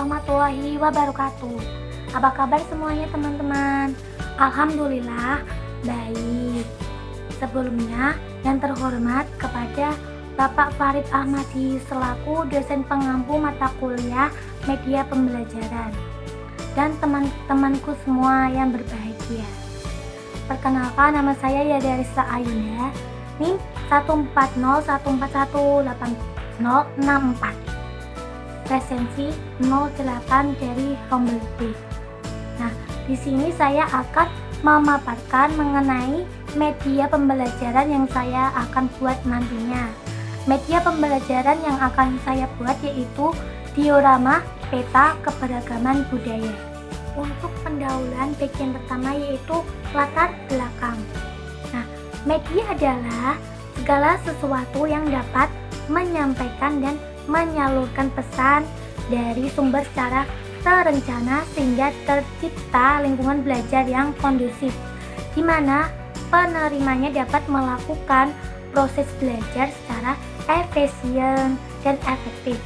warahmatullahi wabarakatuh. Apa kabar semuanya teman-teman? Alhamdulillah baik. Sebelumnya yang terhormat kepada Bapak Farid Ahmadi selaku dosen pengampu mata kuliah media pembelajaran dan teman-temanku semua yang berbahagia. Perkenalkan, nama saya Yadarisa Ayunda, NIM 14014180064. Presensi 08 dari Homebase. Nah, di sini saya akan memaparkan mengenai media pembelajaran yang saya akan buat nantinya. Media pembelajaran yang akan saya buat yaitu diorama peta keberagaman budaya. Untuk pendahuluan bagian pertama yaitu latar belakang. Nah, media adalah segala sesuatu yang dapat menyampaikan dan menyalurkan pesan dari sumber secara terencana sehingga tercipta lingkungan belajar yang kondusif, di mana penerimanya dapat melakukan proses belajar secara efisien dan efektif.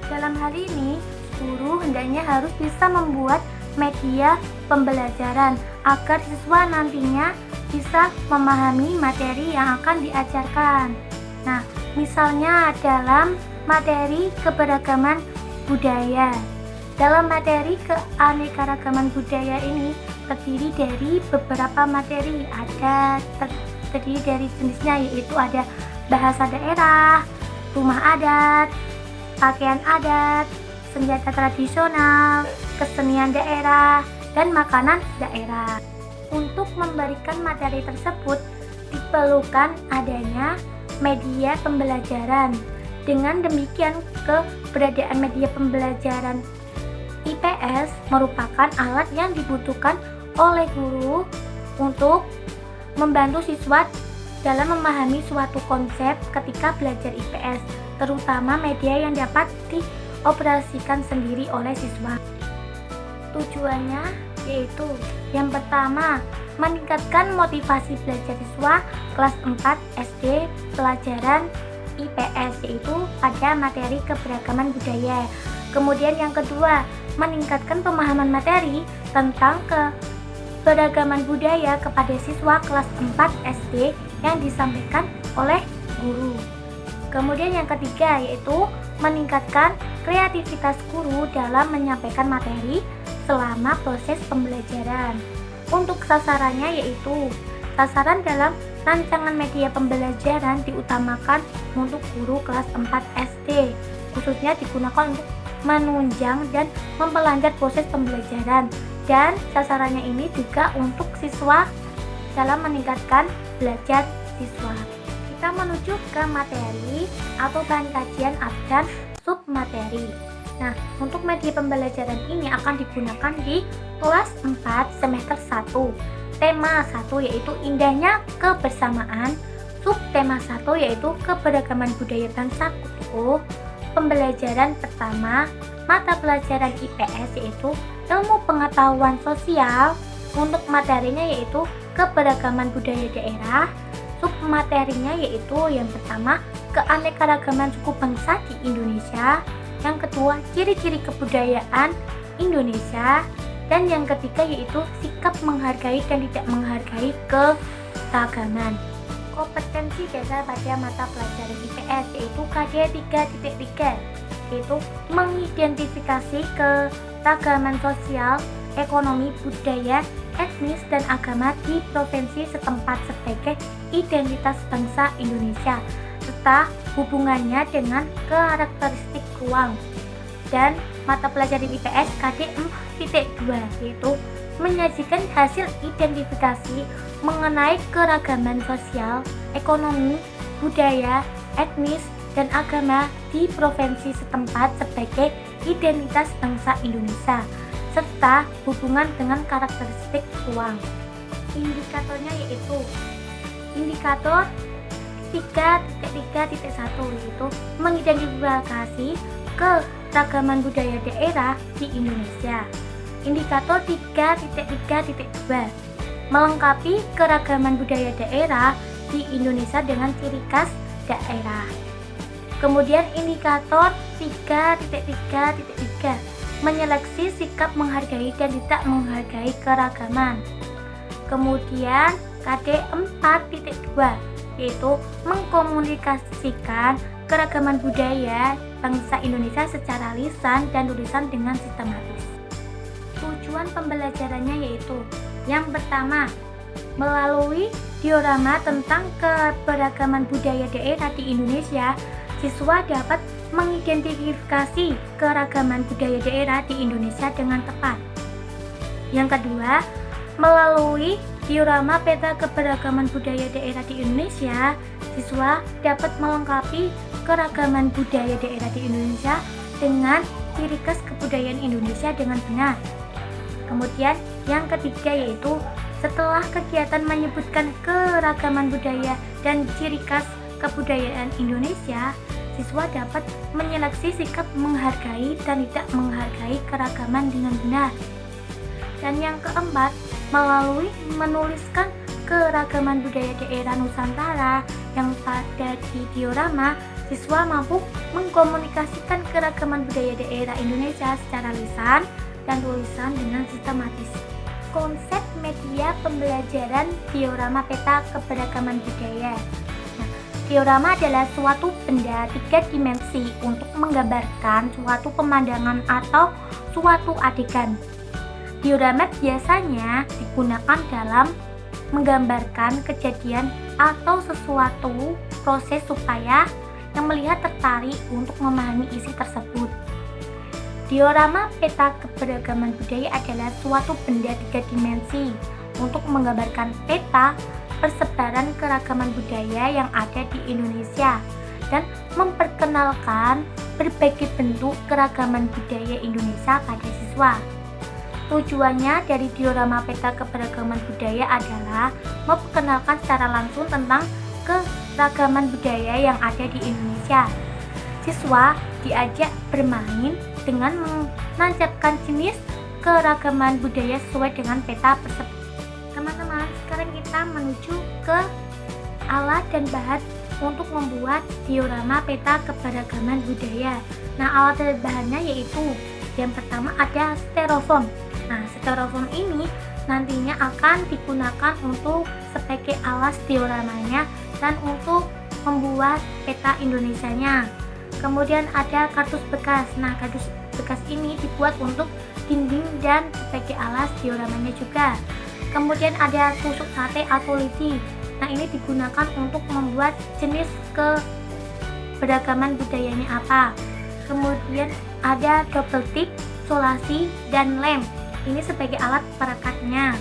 Dalam hal ini, guru hendaknya harus bisa membuat media pembelajaran agar siswa nantinya bisa memahami materi yang akan diajarkan. Nah, misalnya dalam materi keberagaman budaya. Dalam materi keanekaragaman budaya ini terdiri dari beberapa materi, terdiri dari jenisnya yaitu ada bahasa daerah, rumah adat, pakaian adat, senjata tradisional, kesenian daerah, dan makanan daerah. Untuk memberikan materi tersebut diperlukan adanya media pembelajaran. Dengan demikian, keberadaan media pembelajaran IPS merupakan alat yang dibutuhkan oleh guru untuk membantu siswa dalam memahami suatu konsep ketika belajar IPS, terutama media yang dapat dioperasikan sendiri oleh siswa. Tujuannya yaitu yang pertama, meningkatkan motivasi belajar siswa kelas 4 SD pelajaran IPS yaitu pada materi keberagaman budaya. Kemudian yang kedua, meningkatkan pemahaman materi tentang keberagaman budaya kepada siswa kelas 4 SD yang disampaikan oleh guru. Kemudian yang ketiga yaitu meningkatkan kreativitas guru dalam menyampaikan materi selama proses pembelajaran. Untuk sasarannya yaitu sasaran dalam rancangan media pembelajaran diutamakan untuk guru kelas 4 SD, khususnya digunakan untuk menunjang dan memperlancar proses pembelajaran, dan sasarannya ini juga untuk siswa dalam meningkatkan belajar siswa. Kita menuju ke materi atau bahan kajian dan submateri. Nah, untuk media pembelajaran ini akan digunakan di kelas 4 semester 1. Tema 1 yaitu indahnya kebersamaan, subtema 1 yaitu keberagaman budaya bangsaku. Pembelajaran pertama, mata pelajaran IPS yaitu ilmu pengetahuan sosial. Untuk materinya yaitu keberagaman budaya daerah. Submaterinya yaitu yang pertama, keanekaragaman suku bangsa di Indonesia. Yang kedua, ciri-ciri kebudayaan Indonesia. Dan yang ketiga yaitu sikap menghargai dan tidak menghargai keragaman. Kompetensi dasar pada mata pelajaran IPS yaitu KD 3.3 yaitu mengidentifikasi keragaman sosial, ekonomi, budaya, etnis, dan agama di provinsi setempat sebagai identitas bangsa Indonesia serta hubungannya dengan karakteristik ruang. Dan mata pelajaran IPS KD 4.2 yaitu menyajikan hasil identifikasi mengenai keragaman sosial, ekonomi, budaya, etnis, dan agama di provinsi setempat sebagai identitas bangsa Indonesia serta hubungan dengan karakteristik ruang. Indikatornya yaitu indikator 3.3.1 yaitu mengidentifikasi keragaman budaya daerah di Indonesia. Indikator 3.3.2 melengkapi keragaman budaya daerah di Indonesia dengan ciri khas daerah. Kemudian indikator 3.3.3 menyeleksi sikap menghargai dan tidak menghargai keragaman. Kemudian KD 4.2 yaitu mengkomunikasikan keragaman budaya bangsa Indonesia secara lisan dan tulisan dengan sistematis. Tujuan pembelajarannya yaitu yang pertama, melalui diorama tentang keberagaman budaya daerah di Indonesia, siswa dapat mengidentifikasi keragaman budaya daerah di Indonesia dengan tepat. Yang kedua, melalui diorama peta keberagaman budaya daerah di Indonesia, siswa dapat melengkapi keragaman budaya daerah di Indonesia dengan ciri khas kebudayaan Indonesia dengan benar. Kemudian yang ketiga yaitu setelah kegiatan menyebutkan keragaman budaya dan ciri khas kebudayaan Indonesia, siswa dapat menyeleksi sikap menghargai dan tidak menghargai keragaman dengan benar. Dan yang keempat, melalui menuliskan keragaman budaya daerah Nusantara yang pada di diorama, siswa mampu mengkomunikasikan keragaman budaya daerah Indonesia secara lisan dan tulisan dengan sistematis. Konsep media pembelajaran diorama peta keberagaman budaya. Nah, diorama adalah suatu benda 3 dimensi untuk menggambarkan suatu pemandangan atau suatu adegan. Diorama biasanya digunakan dalam menggambarkan kejadian atau sesuatu proses supaya yang melihat tertarik untuk memahami isi tersebut. Diorama peta keberagaman budaya adalah suatu benda 3 dimensi untuk menggambarkan peta persebaran keragaman budaya yang ada di Indonesia dan memperkenalkan berbagai bentuk keragaman budaya Indonesia pada siswa. Tujuannya dari diorama peta keberagaman budaya adalah memperkenalkan secara langsung tentang keragaman budaya yang ada di Indonesia. Siswa diajak bermain dengan menancapkan jenis keragaman budaya sesuai dengan peta tersebut. Teman-teman, sekarang kita menuju ke alat dan bahan untuk membuat diorama peta keberagaman budaya. Nah, alat dan bahannya yaitu yang pertama ada styrofoam. Nah, styrofoam ini nantinya akan digunakan untuk sebagai alas dioramanya dan untuk membuat peta Indonesianya. Kemudian ada kardus bekas. Nah, kardus bekas ini dibuat untuk dinding dan sebagai alas dioramanya juga. Kemudian ada tusuk sate atau lidi. Nah, ini digunakan untuk membuat jenis keberagaman budayanya apa. Kemudian ada double tip, solasi, dan lem. Ini sebagai alat perekatnya.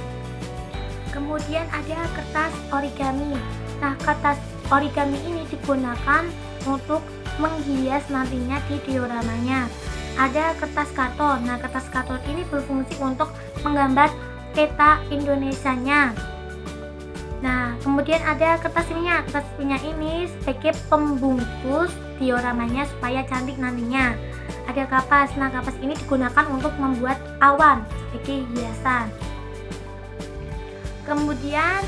Kemudian ada kertas origami. Nah, kertas origami ini digunakan untuk menghias nantinya di dioramanya. Ada kertas karton. Nah, kertas karton ini berfungsi untuk menggambar peta Indonesianya. Nah, kemudian ada kertas minyak. Kertas minyak ini sebagai pembungkus dioramanya supaya cantik nantinya. Ada kapas. Nah, kapas ini digunakan untuk membuat awan sebagai hiasan. Kemudian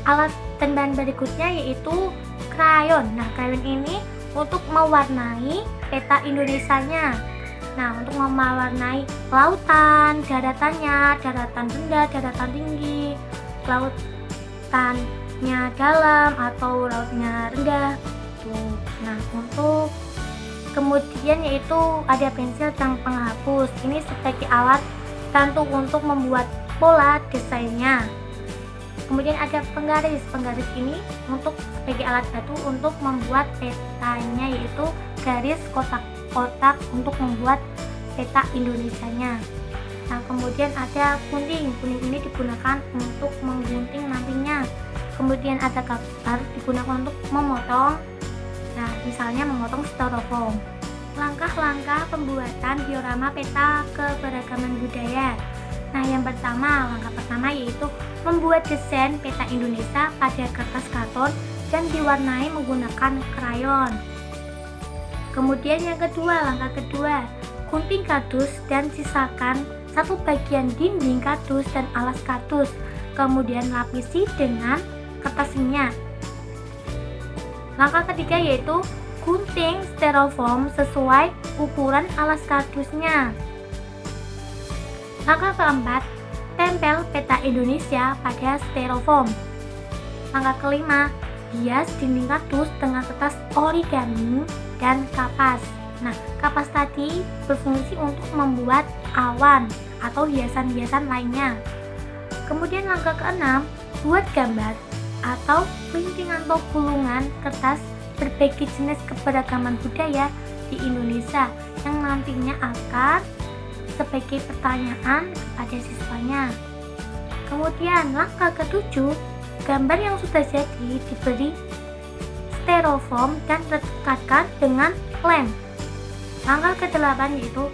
alat dan bahan berikutnya yaitu krayon. Nah, krayon ini untuk mewarnai peta Indonesianya. Nah, untuk mewarnai lautan, daratannya, daratan rendah, daratan tinggi, lautannya dalam atau lautnya rendah. Tuh. Nah, untuk kemudian yaitu ada pensil dan penghapus. Ini sebagai alat bantu untuk membuat pola desainnya. Kemudian ada penggaris. Penggaris ini untuk sebagai alat bantu untuk membuat petanya, yaitu garis kotak-kotak untuk membuat peta Indonesianya. Nah, kemudian ada gunting. Gunting ini digunakan untuk menggunting nantinya. Kemudian ada kapas digunakan untuk memotong. Nah, misalnya memotong styrofoam. Langkah-langkah pembuatan diorama peta keberagaman budaya. Nah, yang pertama, langkah pertama yaitu membuat desain peta Indonesia pada kertas karton dan diwarnai menggunakan krayon. Kemudian yang kedua, langkah kedua, gunting kardus dan sisakan satu bagian dinding kardus dan alas kardus. Kemudian lapisi dengan kertas minyak. Langkah ketiga yaitu gunting styrofoam sesuai ukuran alas kardusnya. Langkah keempat, tempel peta Indonesia pada styrofoam. Langkah kelima, hias dinding kardus dengan kertas origami dan kapas. Nah, kapas tadi berfungsi untuk membuat awan atau hiasan-hiasan lainnya. Kemudian langkah keenam, buat gambar atau linting atau gulungan kertas berbagai jenis keberagaman budaya di Indonesia yang nantinya akan sebagai pertanyaan kepada siswanya. Kemudian langkah ketujuh, gambar yang sudah jadi diberi styrofoam dan rekatkan dengan lem. Langkah ke-8 yaitu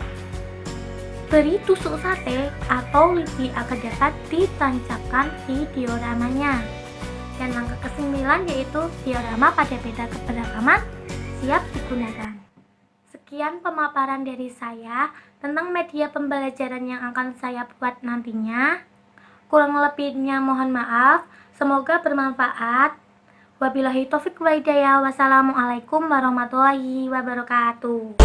beri tusuk sate atau lidi agar dapat ditancapkan di dioramanya. Dan langkah ke-9 yaitu diorama pada peta keberagaman siap digunakan. Sekian pemaparan dari saya tentang media pembelajaran yang akan saya buat nantinya. Kurang lebihnya mohon maaf, semoga bermanfaat. Wabillahi taufik wal hidayah. Wassalamualaikum warahmatullahi wabarakatuh.